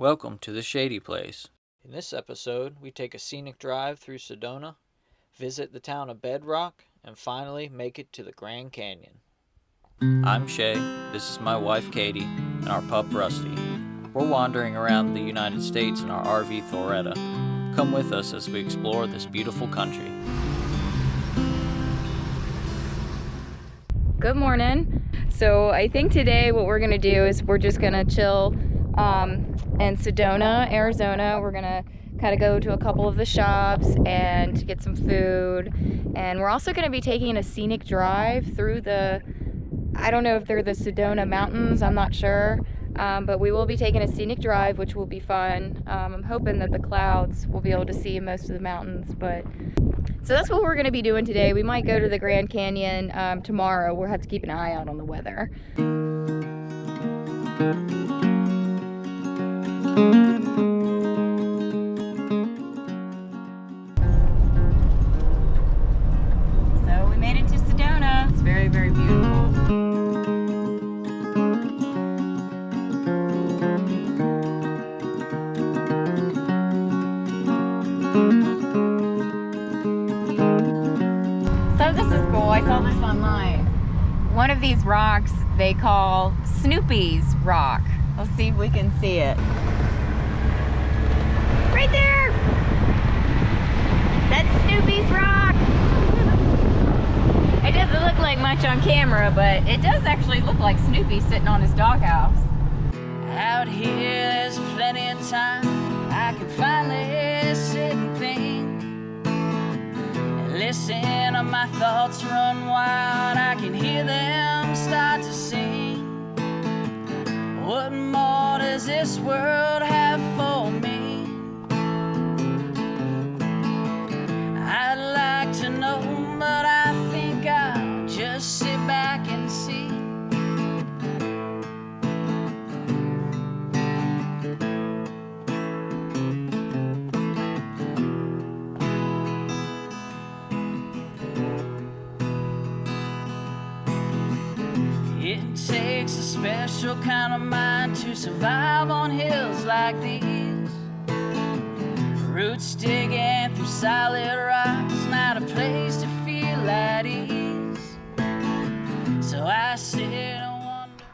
Welcome to the Shady place. In this episode, we take a scenic drive through Sedona, visit the town of Bedrock, and finally make it to the Grand Canyon. I'm Shay, this is my wife Katie, and our pup Rusty. We're wandering around the United States in our RV Thoretta. Come with us as we explore this beautiful country. Good morning. So I think today what we're gonna do is we're just gonna chill in Sedona, Arizona. We're gonna kind of go to a couple of the shops and get some food. And we're also gonna be taking a scenic drive through I don't know if they're the Sedona mountains, I'm not sure. But we will be taking a scenic drive, which will be fun. I'm hoping that the clouds will be able to see most of the mountains, so that's what we're going to be doing today. We might go to the Grand Canyon tomorrow. We'll have to keep an eye out on the weather. So we made it to Sedona. It's very, very beautiful. So this is cool. I saw this online. One of these rocks they call Snoopy's rock. Let's see if we can see it. Right there! That's Snoopy's rock! It doesn't look like much on camera, but it does actually look like Snoopy sitting on his doghouse. Out here, there's plenty of time. I can finally sit and think. Listen to my thoughts run wild. I can hear them start to sing. What more does this world have for me? I'd like to know, but I think I'll just sit back and see. It takes a special kind of mind to survive on hills like these. Roots digging through solid rocks, not a place to feel at ease. So I sit and wonder.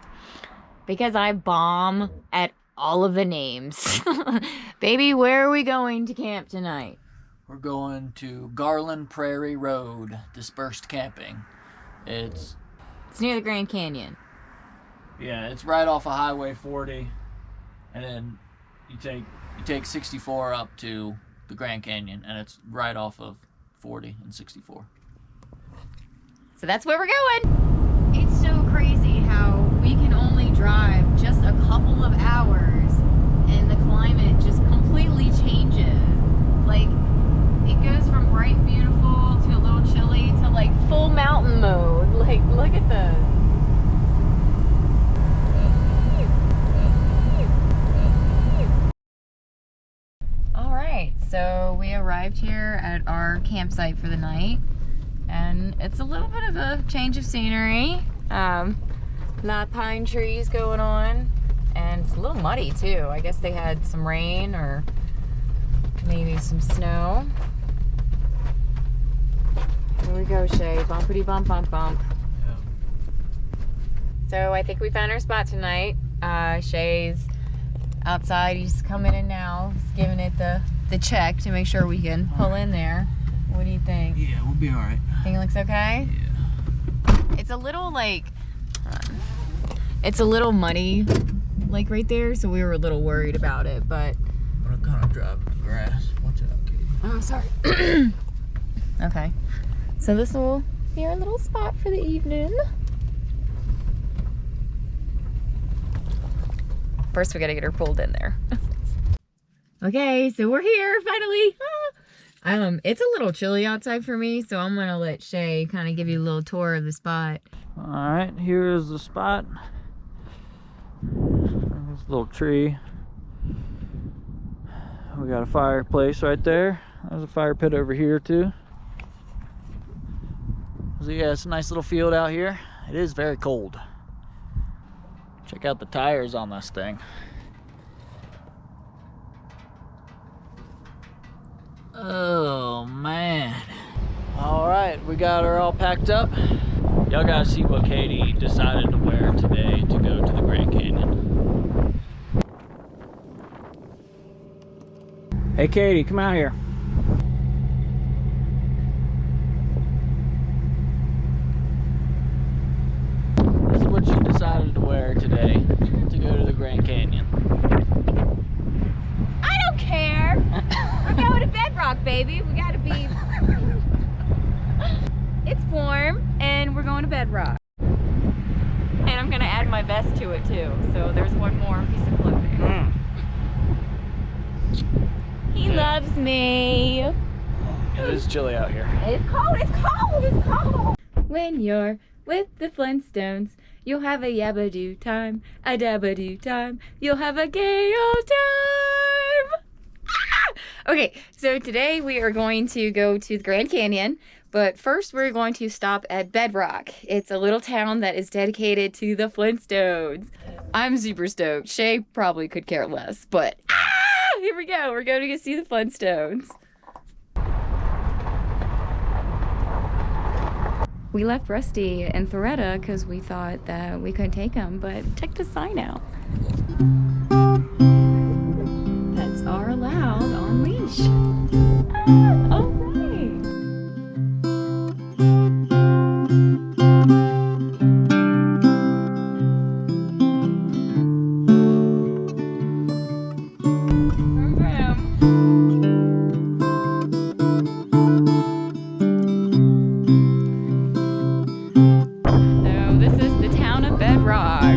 Because I bomb at all of the names. Baby, where are we going to camp tonight? We're going to Garland Prairie Road, dispersed camping. It's near the Grand Canyon. Yeah, it's right off of Highway 40, and then you take 64 up to the Grand Canyon, and it's right off of 40 and 64. So that's where we're going. It's so crazy how we can only drive just a couple of hours, and the climate just completely changes. Like, it goes from bright, beautiful to a little chilly to like full mountain mode. Like, look at this. All right, so we arrived here at our campsite for the night, and it's a little bit of a change of scenery. A lot of pine trees going on, and it's a little muddy too. I guess they had some rain or maybe some snow. Here we go, Shay. Bumpity bump, bump, bump. Yeah. So I think we found our spot tonight. Shay's outside. He's coming in now. He's giving it the check to make sure we can pull in there. What do you think? Yeah, we'll be all right. Think it looks okay? Yeah. It's a little like, it's a little muddy, like right there. So we were a little worried about it, but. I'm gonna kind of drop the grass. Watch out, Katie. Oh, sorry. Okay. So this will be our little spot for the evening. First, we gotta get her pulled in there. Okay, so we're here finally. It's a little chilly outside for me, so I'm gonna let Shay kind of give you a little tour of the spot. All right, here is the spot. There's a little tree. We got a fireplace right there. There's a fire pit over here too. So yeah, it's a nice little field out here. It is very cold. Check out the tires on this thing. Oh man. Alright, we got her all packed up. Y'all gotta see what Katie decided to wear today to go to the Grand Canyon. Hey Katie, come out here. This is what she decided to wear today to go to the Grand Canyon. I don't care. We're going to Bedrock, baby. We gotta be. It's warm, and we're going to Bedrock. And I'm gonna add my vest to it too. So there's one more piece of clothing. He loves me. It is chilly out here. It's cold. It's cold. It's cold. When you're with the Flintstones, you'll have a yabba-doo time, a dabba-doo time. You'll have a gay old time. Okay, so today we are going to go to the Grand Canyon, but first we're going to stop at Bedrock. It's a little town that is dedicated to the Flintstones. I'm super stoked. Shay probably could care less, but here we go. We're going to go see the Flintstones. We left Rusty and Thoretta because we thought that we couldn't take them, but check the sign out. Pets are allowed on leash. All right. So this is the town of Bedrock.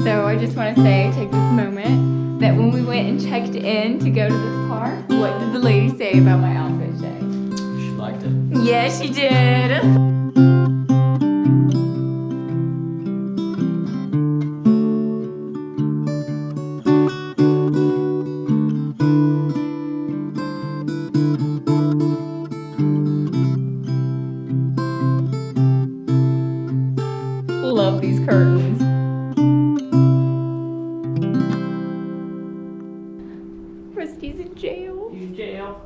So I just want to say, take this moment, that when we went and checked in to go to this park, what did the lady say about my outfit, Shay? She liked it. Yeah, she did. Love these curtains. Rusty's in jail. You in jail?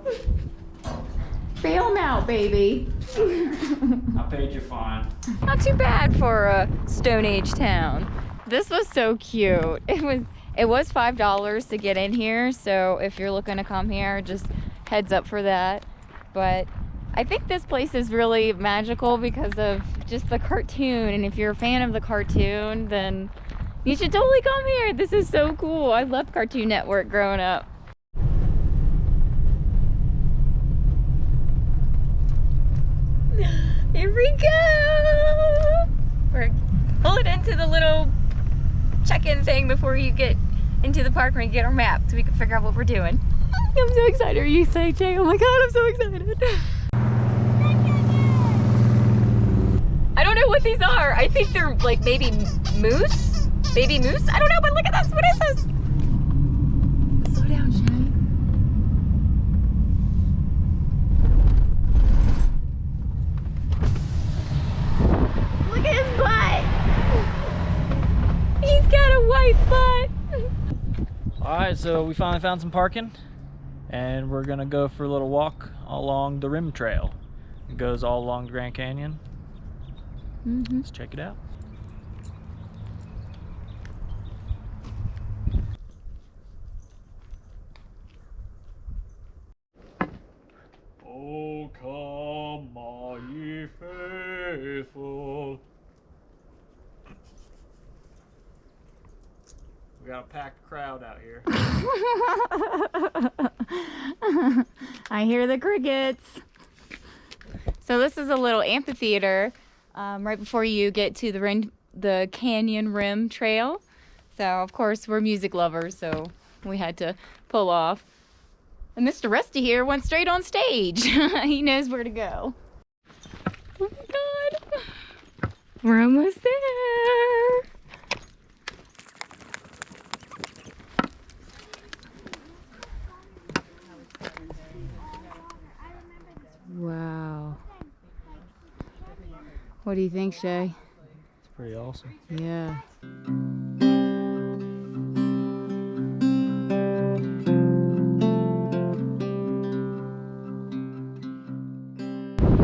Bail him out, baby. I paid your fine. Not too bad for a Stone Age town. This was so cute. It was $5 to get in here, so if you're looking to come here, just heads up for that. But I think this place is really magical because of just the cartoon, and if you're a fan of the cartoon, then you should totally come here. This is so cool. I loved Cartoon Network growing up. Here we go! We're pulling into the little check-in thing before you get into the park, and we get our map so we can figure out what we're doing. I'm so excited. Are you excited, Jay? Oh my god, I'm so excited. I don't know what these are. I think they're like maybe moose? Baby moose? I don't know, but look at this. What is this? Slow down, Shay. Look at his butt. He's got a white butt. Alright, so we finally found some parking, and we're gonna go for a little walk along the rim trail. It goes all along the Grand Canyon. Let's check it out. Oh, come, all ye faithful. We got a packed crowd out here. I hear the crickets. So this is a little amphitheater right before you get to the canyon rim trail. So of course we're music lovers, so we had to pull off. And Mr. Rusty here went straight on stage. He knows where to go. We're almost there. Wow. What do you think, Shay? It's pretty awesome. Yeah.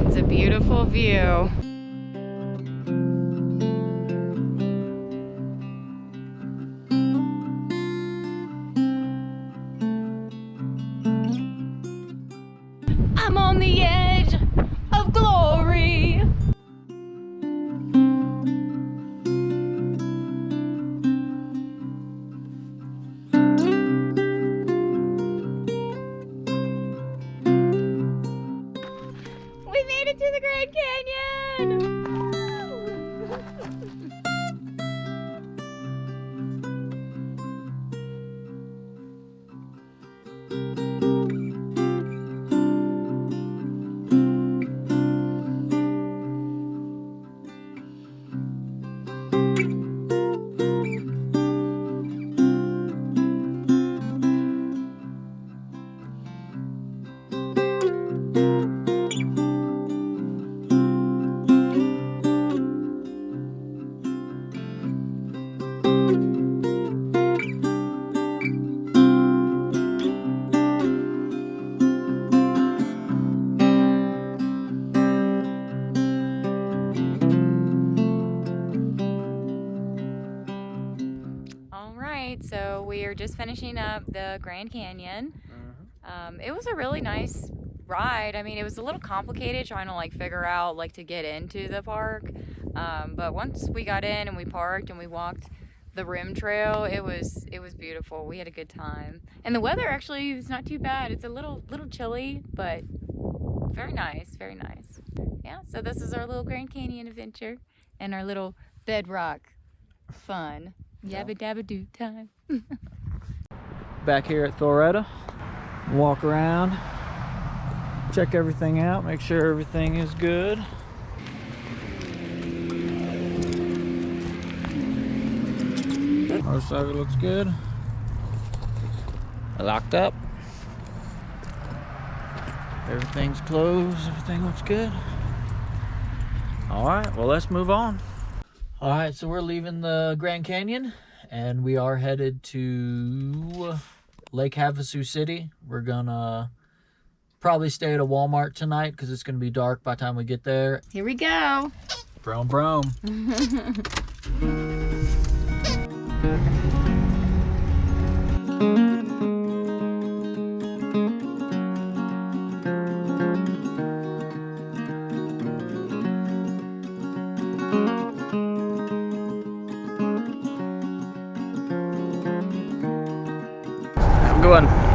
It's a beautiful view. I'm on the edge of glory. We made it to the Grand Canyon! So we are just finishing up the Grand Canyon. It was a really nice ride. I mean, it was a little complicated trying to like figure out like to get into the park. But once we got in and we parked and we walked the rim trail, it was beautiful. We had a good time. And the weather actually is not too bad. It's a little chilly, but very nice, very nice. Yeah, so this is our little Grand Canyon adventure and our little Bedrock fun. Yabba dabba doo time. Back here at Thoretta, walk around, check everything out, make sure everything is good. Motorcycle looks good. Locked up. Everything's closed, everything looks good. All right, well, let's move on. All right, so we're leaving the Grand Canyon and we are headed to Lake Havisu City. We're gonna probably stay at a Walmart tonight because it's gonna be dark by the time we get there. Here we go. Brom, brom. Good one.